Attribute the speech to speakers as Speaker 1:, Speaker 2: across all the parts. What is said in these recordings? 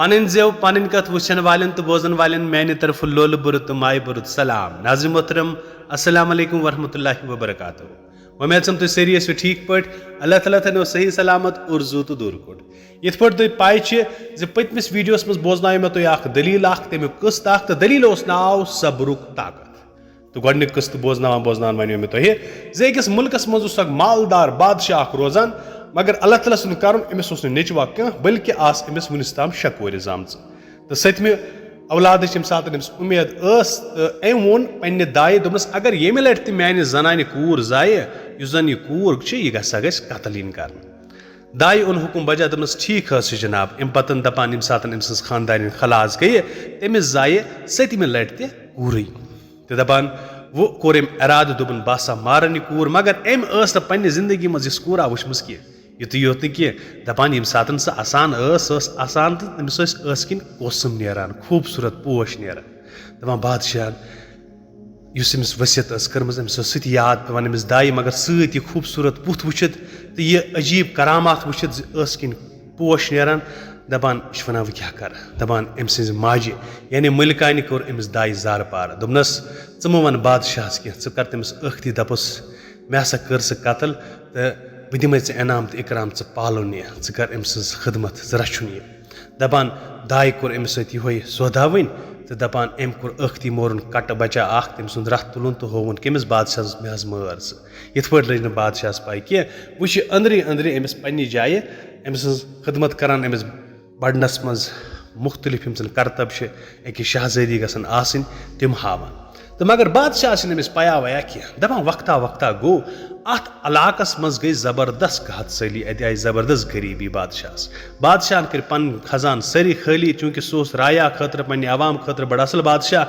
Speaker 1: पन जेव पन कथ वुचन वालन तो बोजन वालन मैंने तरफ लोल बुरुत तो माय बुरुत सलाम नाज़रीन मोहतरम अस्सलाम वालेकुम वरहमतुल्लाहि वबरकातुहू। उम्मीद तुम सरी ٲسِو ठीक पट अल्लाह ताला थो सही सलामत और जू तो दूर कोट ये पे पाई पतमिस वीडियोस मज बोजन मे तुम दलील तमिक कस्त तो दलील नाव सब्रुक ताकत तो गोडनिक कस्त बोजन वन मे तुम अकिस मुल्कस मज मालदार बादशाह रोजान मगर अल्लाह ताला सुन कर अमिस नेचवा कह बल्कि आस अमिस वनिस ताम 6 कोर जामच तो सतमे औलाद सात उम्मीद अम वोन पे दाय दोपस अगर ये लट मान जनान कूर जाय जन यह कूर यह गस कतल कर दाय उन हुकुम बजा दोपस ठीक जनाब अम पतन दपान ये सात अम खानदान खलास गई तमिस जाय 7 लट कूर तो दपान वो कोर इराद दोपन बासा मारन यह कूर मगर अम पे जिंदगी मज कूरा वुचम कह युत योत कह दपान ये सात सह आसान आसान तो तमिस किन कोसम नेरान खूबसूरत पोश नेरान दपान बादशाह अमिस वसियत कर्म अमिस सह याद पे अमिस दाय मगर सत खूबसूरत पुथ वुचित तो यह अजीब करामात वुचित किन पोश नेरान दपान यह वन वह क्या कर दपान अम सज माजे यानी मलिकान कोर अमिस दाय जार पार दोपनस च वन बादशाह कह च कर तमिस अख्ती दपस मे हसा कर सह कतल तो बह दिमे इनाम तो इकराम च पालन यह च कर अम सज खदमत रचुन यह दपान दाय कोर अमिस सह सौदा वन तो दपान अम कोर अख्ती मोरन कट बचा तम सुंद रथ तुलन तो होवन कमिस बादशाह मे मार ये लज न बादशाह पाई कह वह अंदरी अंदरी अमिस पन्ने जाए अमिस खदमत करान अमिस बड़नस मज मुख्तलिफ यम करतब अकिस शहजादी गसन आसिन तिम हावान तो मगर बादशाह अमिस पया वया कह दपान वक्ता वक्ता गो अत इलाकस मज गई जबरदस्त कहत सली अत आई जबरदस्त गरीबी बादशाह कर पन खजान सरी खाली चूंकि सह राया खतर पे अवाम खतर बड़ असल बादशाह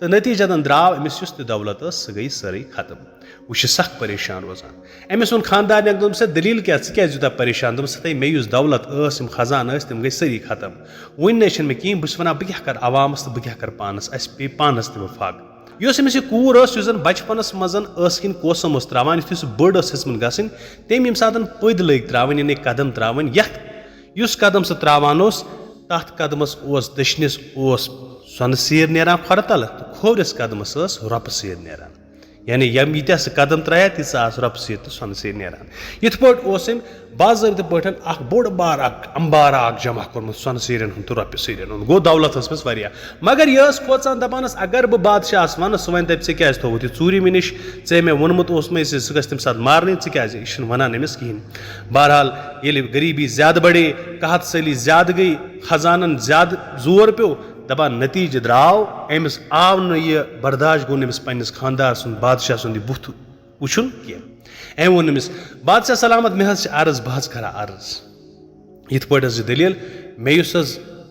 Speaker 1: तो नतीजतन द्राव अमिस युस दौलत सह गई सारी खत्म वह सख परेशान रोजान अमिस वोन खानदान दोपस दलील क्या यूता परेशान दोपस मे युस दौलत खजान तम गई सारी खत्म वन मे कहें बस वन बह क्या कर अवामस तो बह क्या कर पानस अस पे पानस तम फक अमिस कूर जन बचपनस मजन किन कोसम त्रावान युथ बड़ हजमन गसन तम ये सात पद लग त्रावन यानी कदम त्रावन युस कदम सह त्रावान तथ कदमस दशनिस सोन सीर नेरान खरतल तो खोवरिस कदमस रोप सीर नेरान यानी यम यीत कदम त्राया तीस रोप सीर तो सोन सीर नेरान यथ पे बाज़ाब्त पे बोड़ बार अंबारा जमा कोर्मुत सोन सीरन तो रोप सीरन गो दौलत मे मगर यह खोचान दपानस अगर बह बादशाह वन सह वन दप क्या थोत यह चूरी मे नश ऐ मे वोनमुत मे सह गस तम सात मारन क्या यह वनान अमिस कहें बहरहाल ये गरीबी ज्यादा बढ़े कहत सली ज्यादा गई खजानन ज्यादा जोर पे दपान नतीज द्राव अमिस आव न यह बर्दाश्त गो नमिस पन्निस खानदार सुंद बादशाह सुंद बुथ वुचुन कह अम वोन अमिस बादशाह सलामत मे अर्ज बह करा अर्ज यथ पे दलील मे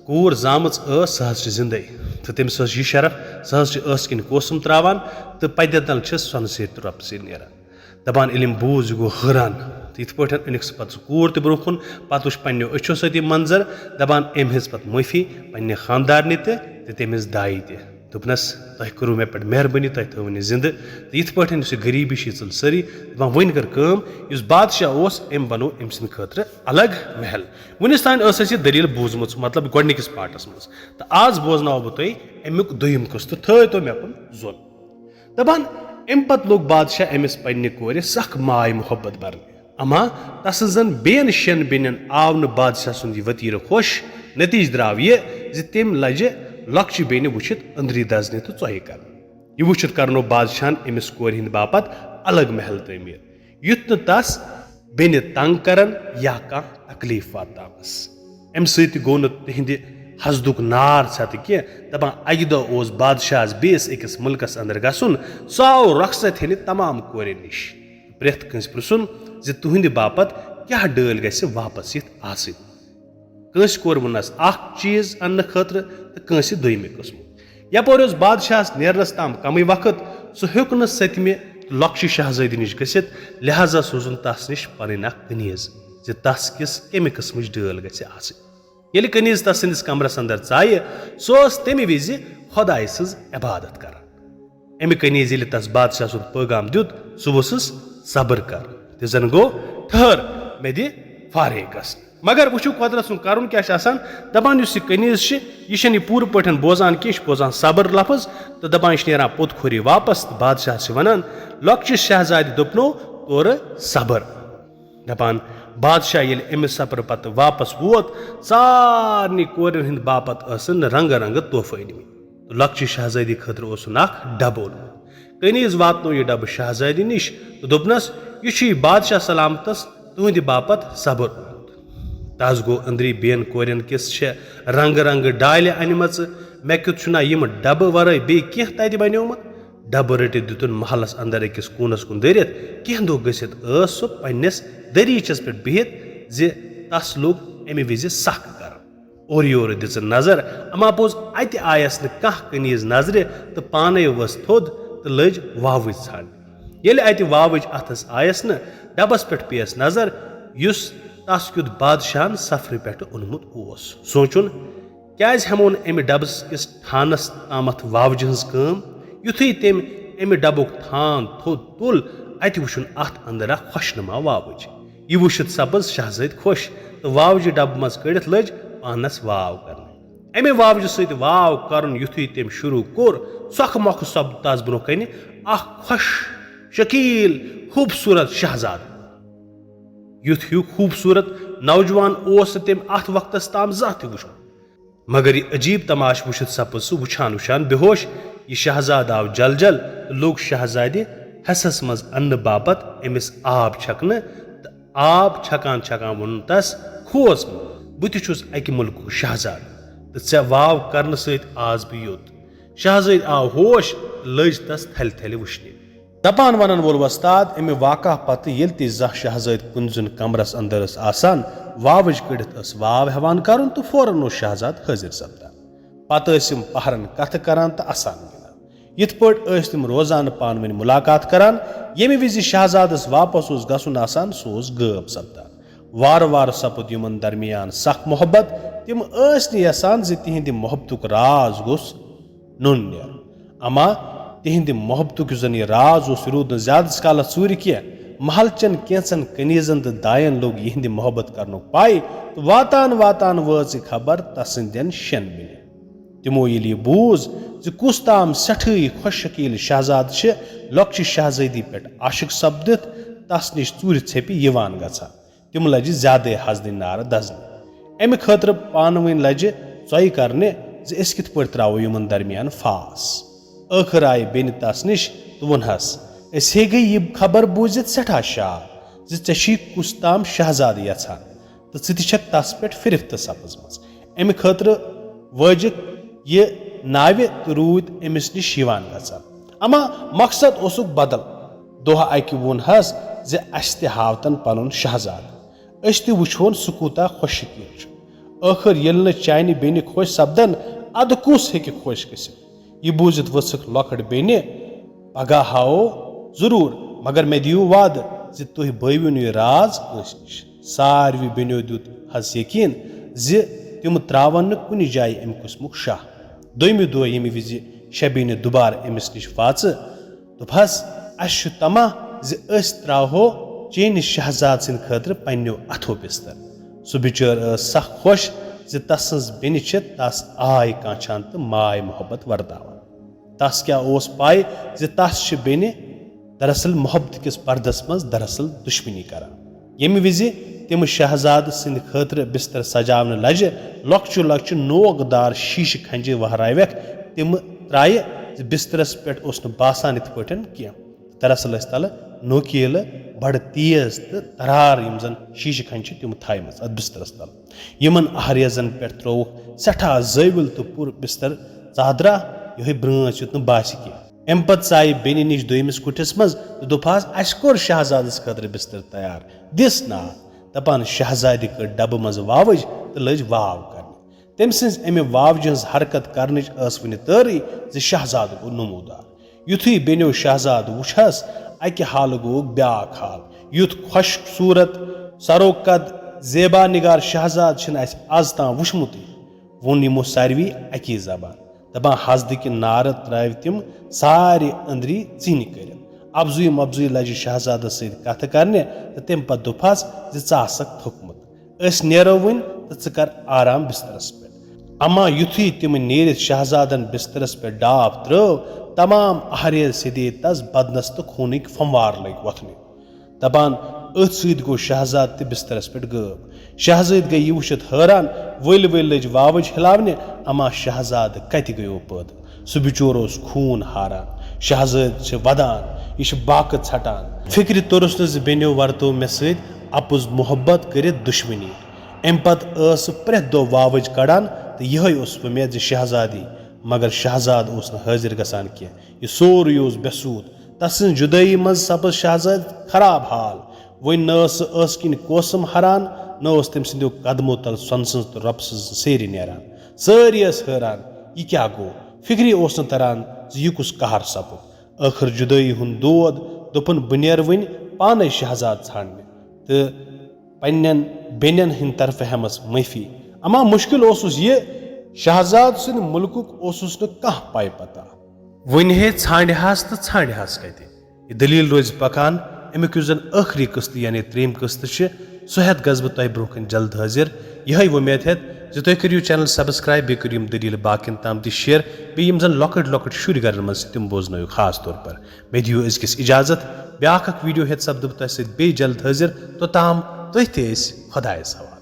Speaker 1: कूर जामच सह जिंदे तो तमिस यह शरफ सह किन कोसम त्रावान तो पैदल सोन सीर तो रोप सीर नेरान दपान इलम बूझ गो हैरान तो यथ पे अनिक सह पे कूर तो ब्रोह कुन पे वुच पन्नो अच्छो सत मंजर दपान अम हेज पे माफी पन्ने खानदारनि तो तमिस दाय दोपनस तुह करू मे पे मेहरबानी तुह थो जिंद तो यथ पे गरीबी चल सारी दपान वन कर कम बादशाह अम बनो अम सद खतर अलग महल वनिस तान दलील बूझम मतलब गोडनिकिस पार्टस मज तो आज बोजनाव बह तुह अमुक दोयम कस्त थो मे कुन जोन दपान अम पत लोग बादशाह अमिस पन्ने कोर सख माय मोहब्बत बरने अमा तसन बेन शेन बेन आव न बादशाह सुंद वतीर खुश नतीज द्राव यह तम लजे लक्ष्य बेन वुचित अंदरी दजने तो चोहे कर यह वुचित करनो बादशाह अमिस कोर हिंद बापत अलग महल तमीर युत न तस बेन तंग करन या कह तकलीफ वातानस अम सत गो न तिहंद हसदुक नार छत कह दपान अकि दह बादशाह बेस अकिस मुल्कस अंदर गसन सह आव रखसत हेन तमाम कोर नश प्रेथ कंस पृछुन तुहंद बापत क्या डल गस वापस यथ आसन कंस कोर वनस चीज अन्न खतर तो कंस दोयमे कस्म यपर बादशाह नेरनस ताम कम वक्त सह हेक न सतमे लक्ष्य शहजादी नश गसित लिहाजा सोजुन तस नश पन कनीज तस किस कमे किस्म डल गल कनीज तस सदिस कमरस अंदर चाय सह तमे विज खुदाय सज इबादत कर अमे कनीज ये तस बादशाह सुंद पैगाम दुत सह वसस सब्र कर तो जन गो ठहर मे दि फारे गसन मगर वुचु कुदरत सुन करुन क्या दपान यह कनीज यह पूर पे बोजान की बोजान सबर लफ्ज तो दपान नेरान पोत खोरी वापस तो बादशाह वनान लॉक्चि शहजाद दोपनो तोर सबर दपान बादशाह ये अमिस सबर पत वापस वोत सारे कोरिन हिंद बापत रंग रंग तोहफे अनमत तो लॉक्चि शहजादी खतर डब ओनमुत कनीज वातनो यह डब शहजादी निश तो दोपनस यह बादशाह सलामतस तुहद बापत सबर तस गो अंदरी बेन कोरिन किस रंग रंग डाल अनम मे क्युत यम डब वर बे तत बनोमुत डब रटित दितुन महलस अंदर अकिस कूनस कुन दरित कह दो गसित सह पन्नस दरीचस पे बिहित जे तस लोग अमे विज सख कर और योर दिच नजर अमा पोज अत आयस न कह कनीज नजर तो पाने वस थोद तो लज वावज छान ये अत वावज अथस आयस न डबस पे पेस नजर युस तस क्युत बादशाहन सफर पे ओनमुत सोचुन क्या हेमोन अमे डबस किस थानस तामथ वावज हज कम युथु तम अमे डबुक थान थोद तुल अत वुन अत अंदर खुशनुमा वावज यह वुत सपज शहजाद खुश तो वावज डब मज कड़ित लज पानस वाव कर अमे वावज सत वाव कर युथु तम शुरू कोर सोख मोख सप तस ब्रो कन खुश शकील खूबसूरत शहजाद युथ हूँ खूबसूरत नौजवान तम अत वक्त ताम जह वो मगर यह अजीब तमाश वुत सपज सह वुछान वुछान बेहोश यह शहजाद आव जल जल लोग शहजाद हसस मज अन्न बापत अमिस आब छकन तो आब छकान छकान वोन तस खोस बुत अकि मुल्क शहजाद तो ऐ वाव कर आज भी योत शहजाद आव होश लज तस थल थल वुचन दपान वन वोल वस्ताद अमे वाक़ा पत ये जह शहजाद कुंजुन कमरस अंदर आसान वावज कड़ित वाव हेवान कर तो फौरन शहजाद हाजिर सपदान पत पहरन कथ करान तो असान गिंदान यिथ पट तम रोजान पान वन मुलाकात करान यमे विज शहजादस वापस गसुन आसान सह गब सपदान वार वार सपद यमन दरमियान सख मोहब्बत तिम यसान तिहंद मोहब्बतुक राज गोस नुन नेर अमा तिहंद मोहब्बतुक जन यह राज रूद न ज्यादा काल चूर कह महलचन कैंसन कनीजन तो दायन लोग यहंद मोहब्बत कर पाई तो वातान वातान वाज खबर तसंदन शेन मिल तमो ये बूज कुस ताम सठी खुश शकील शहजाद लॉक्चि शहजादी पे आशिक सपदित तस नश चूर छपि यवान गछा तिम लज ज्यादा हजन नार दजन अमे खतर पान वन लज चय करने कित पे त्रो यमन दरमियान फास आखिर आय बेन तस नश तो वनहस हे गई यह खबर बूजित सठा शाद ची कुस ताम शहजाद यछान तो षक तस पे फिरफ्त सपज अमे खतर वजिक ये नावे तो रूद अमिस नश गछान अमा मकसद ओसुक बदल दोह अकि वोनहस अस ते हावतन पनुन शहजाद अस ते वुछोन सह कूता खुश शकील आखिर ये चानि बेनि खुश सपदन अद कुस हेकि खुश गसित यह बूजित वसक लॉकड़ बेनि पगह हाओ जरूर मगर मे दियो वाद तुह बविन यह राज कस नश सारवी बेनियो दुत हज यकीन तिम त्रावन कुन जाय अमि कुसमुक शाह दोयमि दो यमि विज शबीन दुबार अमिस नश वाच दोपहस अस तमा त्राहो चेन शहजाद सिंद खतर पन्नो अथो बिस्तर सह बिचार सख खुश तस बेनि तस आय काछान तो माय मोहब्बत वर्दावान तस क्या पाय तस बेनि दरअसल मोहब्बत किस पर्दस मज दरअसल दुश्मनी करान यमि विज तिम शहजाद सिंद खतर बिस्तर सजावन लज लॉक्चु लॉक्चु नोकदार शीश खंजे वहरावक तिम त्राय बिस्तरस पे बासान इत पे कह दरअसल तल नोकील बड़ तेज तो तरार यम जन शीश खंज तिम थाम अत बिस्तरस तल यमन आहरेजन पे त्रोक सठा जविल तो पुर बिस्तर चादरा ये ब्रांच युत बास कह अम पे चाय बेनि नश दोयमिस कुटिस मज तो दोपहस अस कोर शहजादस खतर बिस्तर तैयार दिस ना दपान शहजादी कर डब मज वावज तो लज वाव कर तम सज अमे वावज हज हरकत कर वन तरी शहजाद गो नमूदार युथु बेनो शहजाद वुछस अकि हाल गो ब्याक हाल युथ खुश सूरत सरोकद जेबा निगार शहजाद आज तां वुछमुत वोन यमो सारवी अकी जबान दपान हजद नार त्राव तिम सारे अंदरी चीन कर अफजुई मफजुई लज शहजाद सत कथ करने तो तम पे दोपहस थोकमुत नेरो वन तो च कर आराम बिस्तरस पे। अमा युथी तिम नेरित शहजादन बिस्तरस पे डाब त्रो तमाम आहरियल सिदे तस बदनस तो खूनिक फमवार लग वथने। दपान अथ सत गो शहजाद ते बिस्तरस पे गब। शहजाद गई यह वुचित हैरान, वल वल लज वावज हिलावने, अमा शहजाद कत गयो पद। सह बिचोर ओस खून हारान। शहजाद वदान, यह बाकत छटान। फिक्र तोरस न बेनो वर्तो मे सत अपुज मोहब्बत कर दुश्मनी। अम पत प्रेथ दो वावज कड़ान तो यह उम्मीद शहजादी, मगर शहजाद हाजिर गसान कह। यह सोरे बेसूद। तस जुदाई मज सपज शहजाद खराब हाल। वन किन कोसम हरान, न तम सो कदमों तल सन तो रब सेरी नेरान। सारी हैरान यह क्या गो। फिक्री तरान यह कुस कहर सपुद। आखिर जुदाई हुंद दोद दोपन बह नेर वन पाने शहजाद छाड़ने तो पन्न बेनन हिंद तरफ हेमस माफी। अमा मुश्किल यह शहजाद सुन मुल्कुक कह पाई पता। वन हे छाड़हास तो छाड़हास कत। यह दलील रोज पकान। अमुक जन आखिरी किस्त यानी त्रेम किस्त सह हेत गस बह तह ब्रोह जल्द हाजिर। यह उम्मीद हेत तुम करियो चैनल सब्सक्राइब, बे करियो दलील बाकिन ताम तह शेयर, बे यम जन लॉकट लॉकट शुर घर मज तम बोजनो खास तौर पर। मे दियो अजकिस इजाजत। ब्याख वीडियो हेत सपद बह तह सत बे जल्द हाजिर। तो ताम तुह खुदायस हवाले।